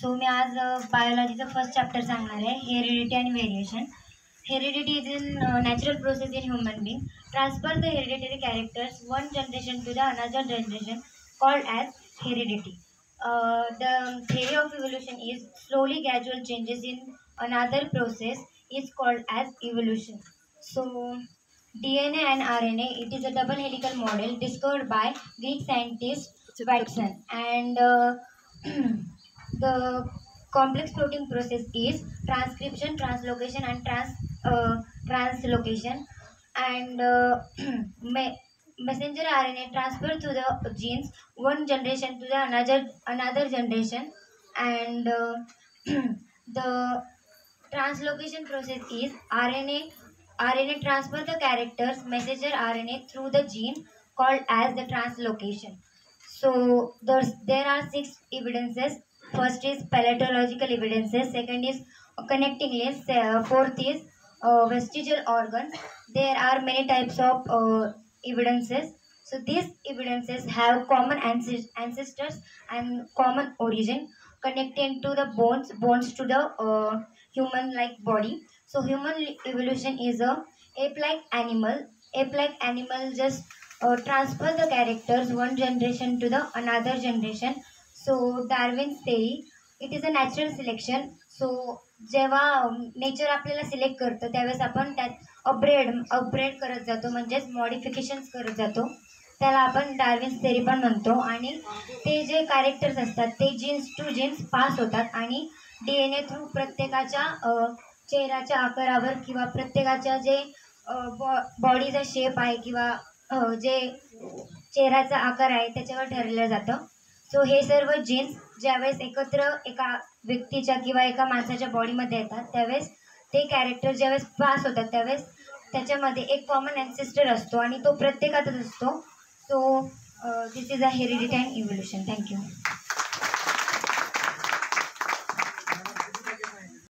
सो मी आज बायोलॉजीचं first chapter सांगणार आहे, हेरिडिटी आणि variation. Heredity is in natural process in human being. Transfer the hereditary characters one generation to the another generation called as heredity. The theory of evolution is slowly gradual changes in another process is called as evolution. So DNA and RNA, it is a double helical model discovered by Greek scientist Watson, and the complex protein process is transcription, translocation, and translocation, and messenger RNA transfer to the genes one generation to the another generation, and the translocation process is RNA transfer the characters messenger RNA through the gene called as the translocation. So there are six evidences. First is palatological evidences. Second is connecting links. Fourth is vestigial organs. There are many types of evidences. So these evidences have common ancestors and common origin, connecting to the bones to the human-like body. So human evolution is a ape-like animal. Ape-like animal just transfer the characters one generation to the another generation. So Darwin's theory, it is a natural selection. So जेव्हा nature आपल्याला select करतं त्यावेळेस आपण त्यात upgrade करत जातो, म्हणजेच modifications करत जातो. त्याला आपण डार्विन्स थेरी पण म्हणतो. आणि ते जे कॅरेक्टर्स असतात ते जीन्स टू जीन्स पास होतात आणि DNA थ्रू प्रत्येकाच्या चेहऱ्याच्या आकारावर किंवा प्रत्येकाच्या जे बॉडीचा शेप आहे किंवा जे चेहऱ्याचा आकार आहे त्याच्यावर ठरवलं जातं. सो हे सर्व जीन्स ज्यावेळेस एकत्र एका व्यक्तीच्या किंवा एका माणसाच्या बॉडीमध्ये येतात त्यावेळेस ते कॅरेक्टर ज्यावेळेस पास होतात त्यावेळेस त्याच्यामध्ये एक कॉमन ॲन्सेस्टर असतो आणि तो प्रत्येकातच असतो. So this is a heredity and evolution. Thank you.